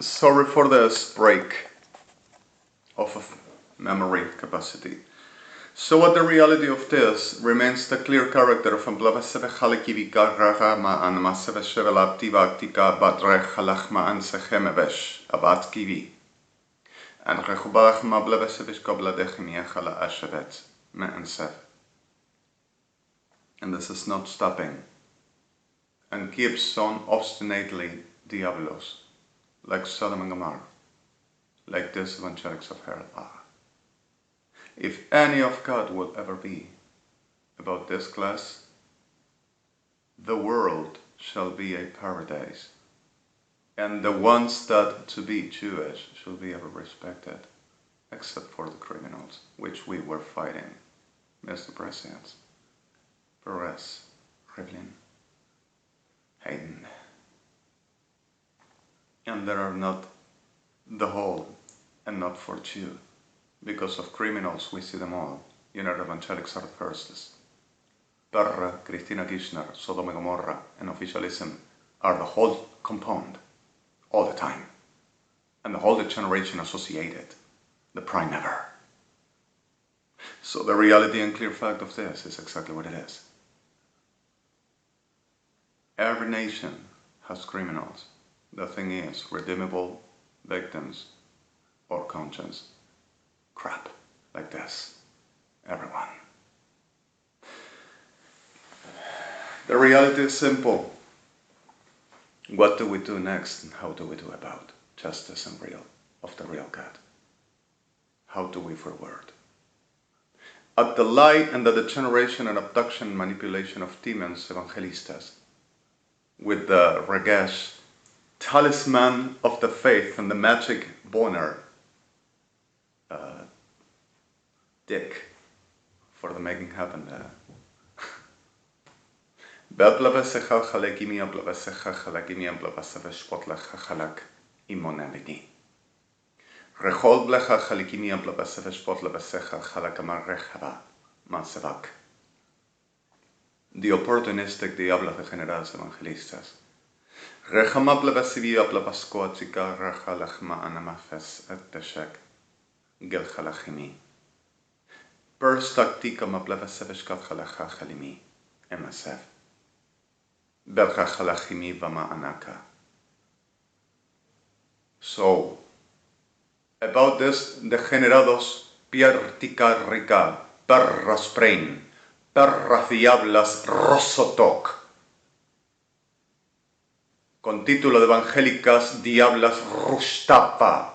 Sorry for this break of memory capacity. So what the reality of this remains the clear character of Amblavaseve Halekivika Ragama and Maseve Shevelaptivaktika Batrech Halachma and Sehemevesh Abat Kivi and Rehubalach Mablavesevish Gobladechimiachala Ashevet Me and Sev. And this is not stopping and keeps on obstinately diablos, like Sodom and Gomorrah, like these evangelics of hell are. If any of God will ever be about this class, the world shall be a paradise, and the ones that to be Jewish shall be ever respected, except for the criminals, which we were fighting, Mr. President, Perez, Rivlin, Hayden. And there are not the whole, and not for Jew. Because of criminals, we see them all. Evangelics are the first. Perra, Christina Kirchner, Sodom and Gomorrah, and officialism are the whole compound, all the time. And the whole generation associated, the prime never. So the reality and clear fact of this is exactly what it is. Every nation has criminals. The thing is, redeemable victims or conscience. Crap like this. Everyone. The reality is simple. What do we do next and how do we do about justice and real of the real God? How do we forward? At the lie and the degeneration and abduction and manipulation of demons evangelistas with the regesh talisman of the faith and the magic boner dick for the making happen there. Belblavesecha chalekimia blavesecha chalekimia blavaseve spotlecha chalak imonelini. Rechol blecha chalekimia blavaseve spotlevesecha chalakamarechava masevak. The opportunistic diablos degenerados evangelistas. Rechama blavasivia blavascoatica rechalachma anamafes et deshek gelchalachimi. Pers tactica ma blavaseveshkat chalacha chalimi emasef. Belcha chalachimi vama anaka. So, about this degenerados piertica rica perras prain perras diablas rosotok. Con título de evangélicas diablas rustapa.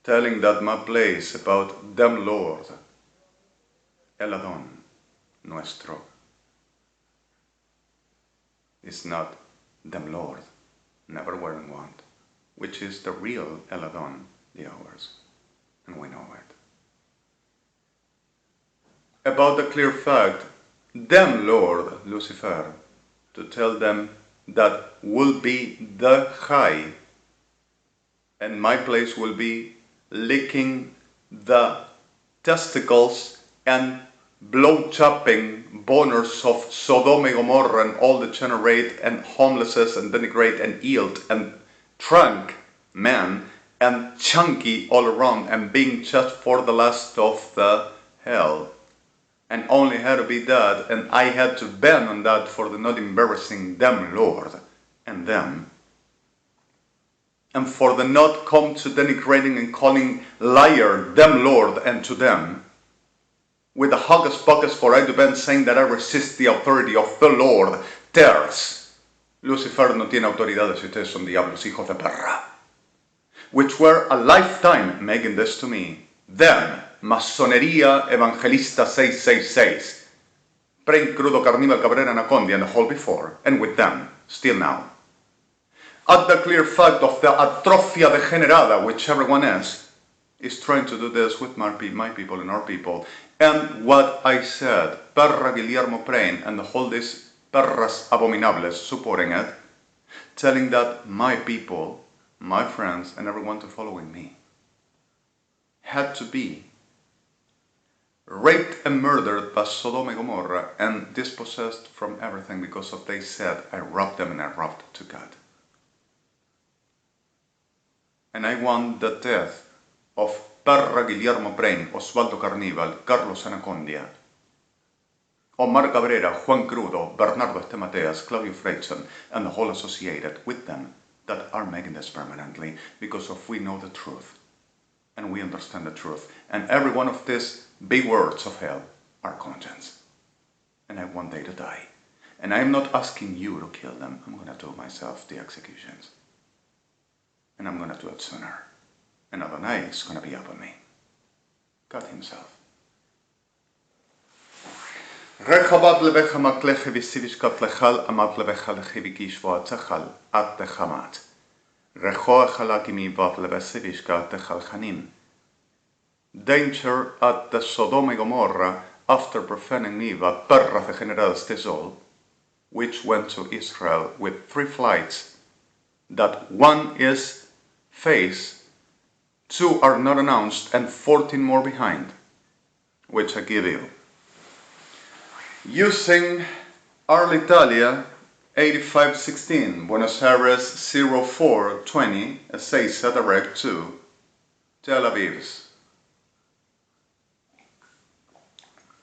Telling that my place about them Lord, El Adon, nuestro, is not them Lord, never were and want, which is the real El Adon, the ours, and we know it. About the clear fact, them Lord, Lucifer, to tell them that will be the high, and my place will be licking the testicles and blow-chopping boners of Sodom and Gomorrah and all degenerate and homelesses and denigrate and ill and drunk men and chunky all around and being judged for the lust of the hell. And only had to be that, and I had to ban on that for the not embarrassing them Lord and them. And for the not come to denigrating and calling liar them Lord and to them, with the hocus pocus for I do ben saying that I resist the authority of the Lord, theirs. Lucifer no tiene autoridades y ustedes son diablos, hijos de perra. Which were a lifetime making this to me. Them, Masonería Evangelista 666. Brain Crudo Carnival Cabrera Anacondia and the whole before, and with them, still now. At the clear fact of the atrofia degenerada, which everyone is trying to do this with my people and our people. And what I said, Perra Guillermo Prain and the whole these perras abominables supporting it, telling that my people, my friends, and everyone to following me had to be raped and murdered by Sodom and Gomorrah and dispossessed from everything because of they said I robbed them and I robbed to God. And I want the death of Parra Guillermo Brain, Osvaldo Carníbal, Carlos Anacondia, Omar Cabrera, Juan Crudo, Bernardo Estemateas, Claudio Freixen, and the whole associated with them that are making this permanently, because of we know the truth, and we understand the truth, and every one of these big words of hell are conscience. And I want they to die. And I'm not asking you to kill them, I'm gonna do myself the executions. And I'm gonna do it sooner. And Adonai is gonna be up on me. God himself. Rechabat levecha makleche visivishkat lechal amat levecha lechivikish voatzachal at techamat. Recho echalakimi vat levesivishkat techalchanim. Danger at the Sodom and Gomorrah after profaning Niva perra degeneradas tesol, which went to Israel with 3 flights, that 1 is phase, 2 are not announced, and 14 more behind, which I give you. Using Arlitalia 8516, Buenos Aires 0420, Ezeiza direct to Tel Aviv's.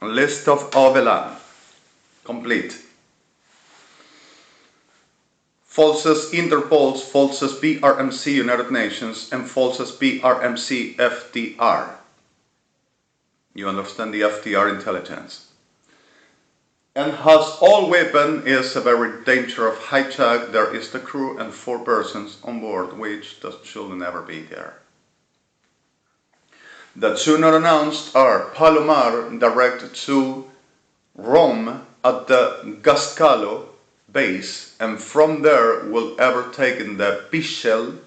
List of Avela, complete. Falses Interpols, falses BRMC United Nations, and falses BRMC FDR. You understand the FDR intelligence. And has all weapon is a very danger of hijack. There is the crew and 4 persons on board, which should never be there. The 2 not announced are Palomar direct to Rome at the Gascalo base, and from there will ever taken the Pichel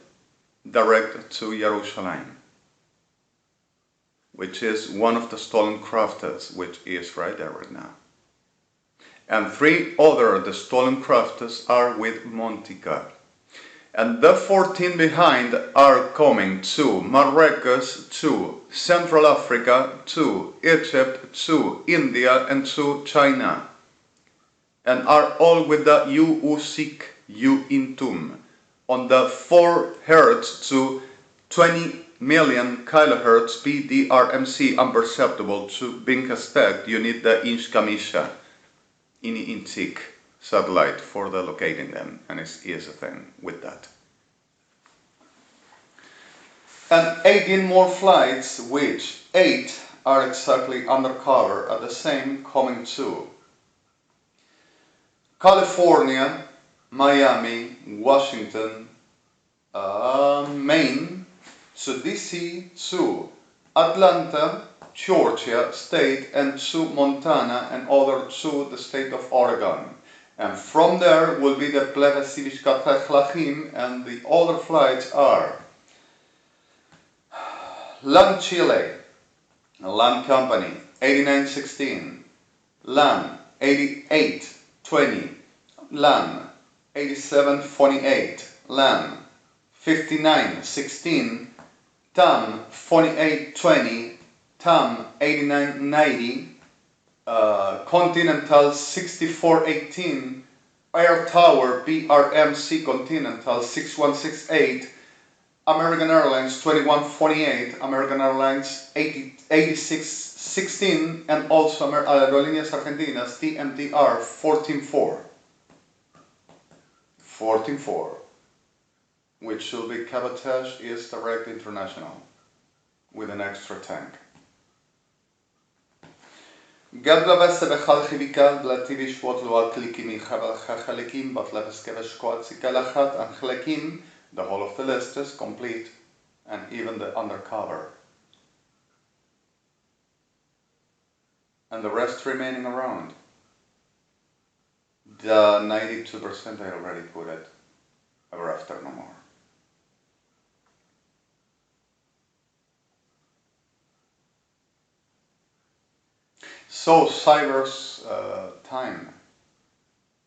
direct to Jerusalem, which is one of the stolen crafters, which is right there right now. And 3 other the stolen crafters are with Montica. And the 14 behind are coming to Marruecos, to Central Africa, to Egypt, to India, and to China. And are all with the UUSIC, UINTUM, on the 4 Hz to 20 million kilohertz BDRMC unperceptible to being expect. You need the inch Kamisha INTIC satellite for the locating them, and it is a thing with that. And 18 more flights, which 8 are exactly undercover at the same, coming to California, Miami, Washington, Maine, to DC, to Atlanta, Georgia state, and to Montana, and other to the state of Oregon. And from there will be the Plevesivishka Techlachim, and the other flights are LAN Chile, LAN Company 8916, LAN 8820, LAN 8748, LAN 5916, TAM 4820, TAM 8990, Continental 6418, Air Tower BRMC Continental 6168, American Airlines 2148, American Airlines 8616, and also Aerolíneas Argentinas TMTR 144, which should be cabotage is direct international with an extra tank. גד לבסה בחלכי ויקל בלטי ושבות לו הקליקים יחבל חלקים בטלבס כבשקוע ציקל אחת and חלקים, the whole of the list is complete, and even the undercover. And the rest remaining around. The 92% I already put it, ever after no more. So Cyber's time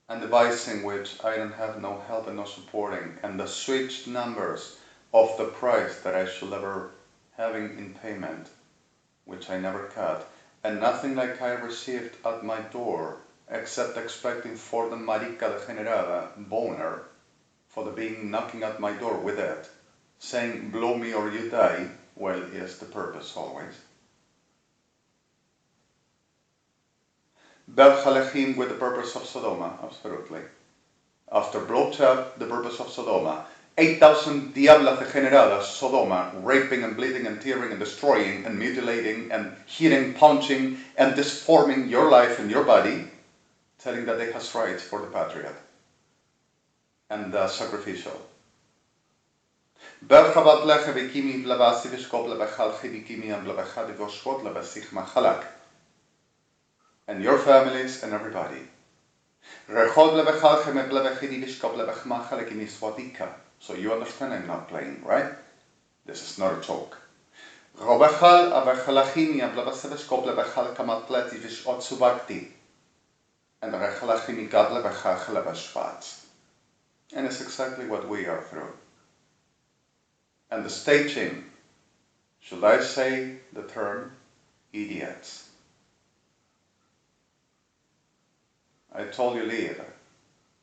and devising which I don't have no help and no supporting, and the switched numbers of the price that I should ever having in payment, which I never cut, and nothing like I received at my door, except expecting for the marica degenerada boner, for the being knocking at my door with it, saying blow me or you die, well, is the purpose always. Bel Halachim with the purpose of Sodoma, absolutely. After bloodshed, the purpose of Sodoma. 8,000 diablas degeneradas, Sodoma, raping and bleeding and tearing and destroying and mutilating and hitting, punching and disforming your life and your body, telling that they has rights for the patriot and the sacrificial. And your families and everybody. So you understand I'm not playing, right? This is not a joke. And it's exactly what we are through. And the staging, should I say the term, idiots. I told you later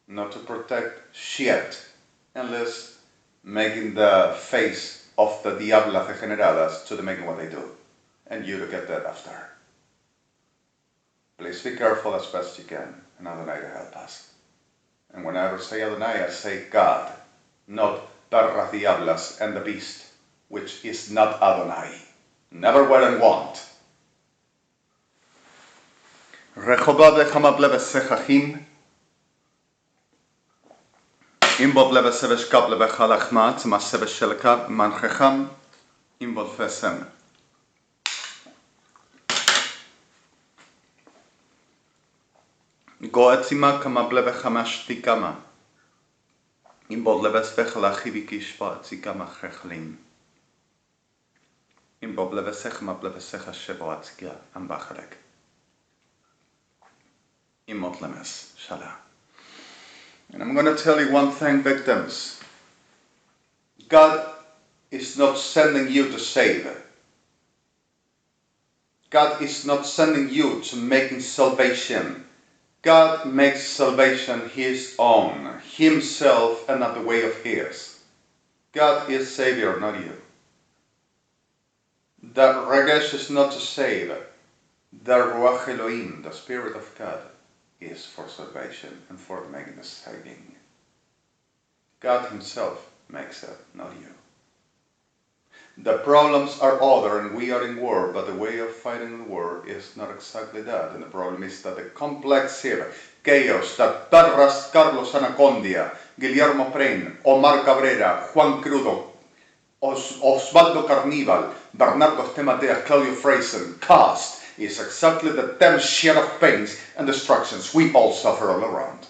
not to protect shit unless making the face of the diablas degeneradas to the making what they do, and you to get that after. Please be careful as best you can, and Adonai to help us. And when I ever say Adonai, I say God, not perras diablas and the beast, which is not Adonai. Never were and won't. Rehoboth lechama blevesechachim, imbod bleveseveshkab levechalachmat, maseveshelkab manchecham, imbod vesem. Goetzima kama blevechamashtikama, imbod levesvechalachivikishva tzikama chechlim, imbod blevesechma blevesechashevoatzkia ambachalek. Imotlemes, Shala. And I'm going to tell you one thing, victims. God is not sending you to save. God is not sending you to making salvation. God makes salvation His own, Himself, and not the way of His. God is Savior, not you. The Regesh is not to save. The Ruach Elohim, the Spirit of God, is for salvation and for making the saving. God Himself makes it, not you. The problems are other and we are in war, but the way of fighting the war is not exactly that. And the problem is that the complex here, chaos that Perras, Carlos Anacondia, Guillermo Pren, Omar Cabrera, Juan Crudo, Osvaldo Carnival, Bernardo Estemateas, Claudio Freisen caused is exactly the 10 share of pains and destructions we all suffer all around.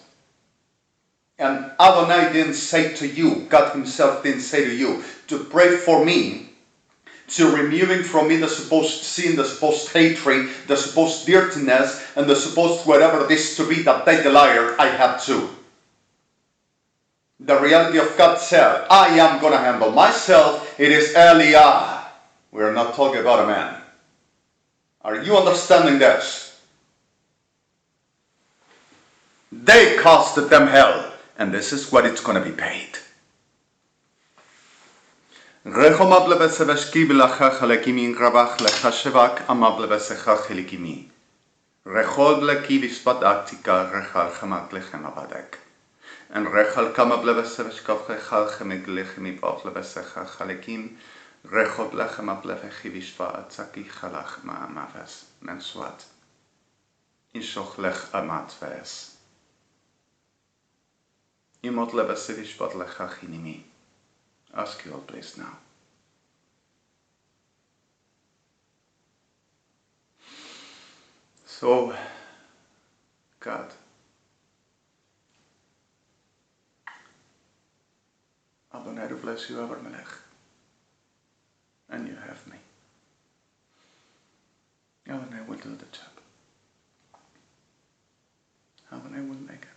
And Adonai didn't say to you, God Himself didn't say to you, to pray for me, to removing from me the supposed sin, the supposed hatred, the supposed dirtiness, and the supposed whatever it is to be that they liar I had to. The reality of God said, I am going to handle myself. It is Eliah. We are not talking about a man. Are you understanding this? They costed them hell, and this is what it's going to be paid. And rechal kama bleveseveshkov rechal chemeglechem ivot levesecha chalekim rechod lechem ablevechivishva atzaki chalach ma'amaves mensuat inshoch lech amatves imot levesevishvat lecha chinimi. Ask you all please now. So, God, Adonai to bless you ever, Melech. And you have me. Adonai will do the job. Adonai will make it.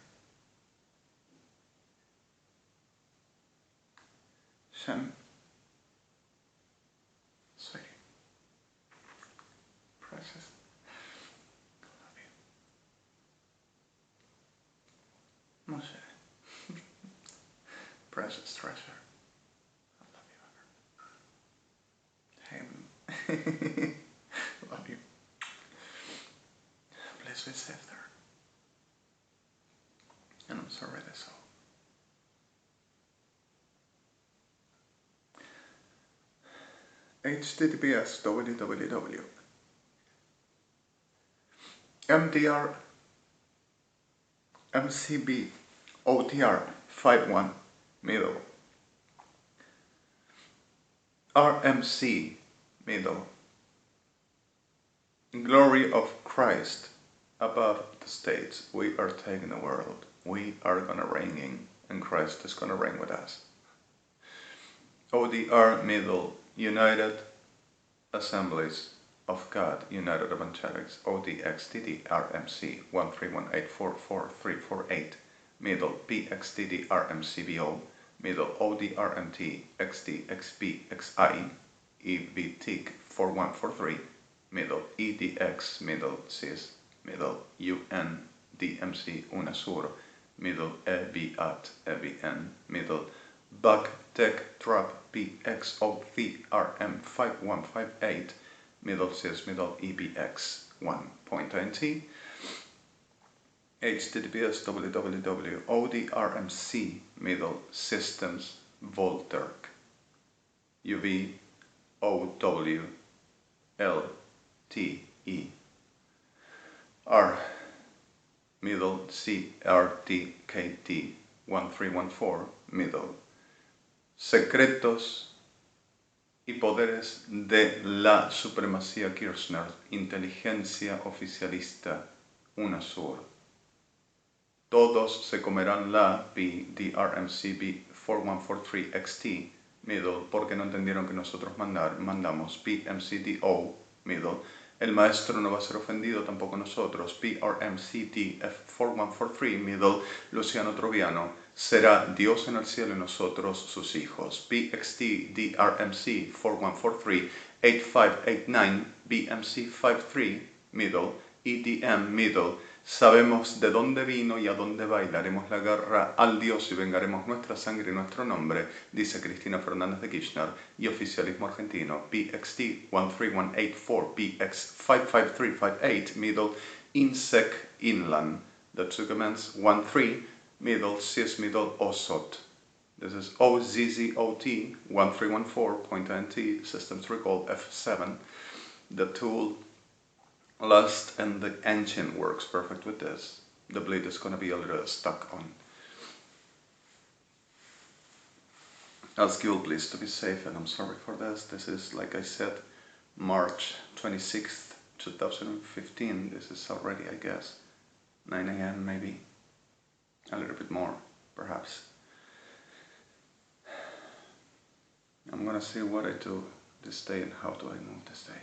Shem, sweetie, precious, I love you. Moshe, precious treasure, I love you ever. Love you. Please be safe there. And I'm sorry that's all. https www mdr mcb otr 51 middle rmc middle glory of Christ above the states. We are taking the world. We are gonna reign in, and Christ is gonna reign with us. ODR middle United Assemblies of God, United Evangelics, ODXTD RMC 131844348, middle PXTD RMCBO, middle ODRMT XDXBXI, EVTIC 4143, middle EDX, middle CIS, middle UNDMC UNASUR, middle EBAT EBN, middle Bug Tech Trap PXOVRM 5158, middle CIS, middle EBX 1.20, https www.odrmc middle systems Volterk UV OW LTE R middle CRTKT 1314 middle secretos y poderes de la supremacía Kirchner, inteligencia oficialista UNASUR. Todos se comerán la PDRMCB 4143XT, middle, porque no entendieron que nosotros mandamos PMCDO, middle. El maestro no va a ser ofendido, tampoco nosotros. PRMCDF4143, middle, Luciano Troviano, será Dios en el cielo y nosotros sus hijos. PXTDRMC 4143, 8589, BMC53, middle, EDM, middle. Sabemos de dónde vino y a dónde va y daremos la guerra al Dios y vengaremos nuestra sangre y nuestro nombre, dice Cristina Fernández de Kirchner, y oficialismo argentino, PXT 13184, PX 55358, middle, INSEC, Inland, the documents 13, middle, CIS, middle, OSOT. This is OZZOT 1314.NT, systems recall F7, the tool Lust and the engine works perfect with this. The BLYTT is going to be a little stuck on. Ask you please to be safe, and I'm sorry for this. This is, like I said, March 26th, 2015. This is already, I guess, 9 AM maybe. A little bit more, perhaps. I'm going to see what I do this day and how do I move this day.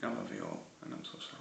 I love you all, and I'm so sorry.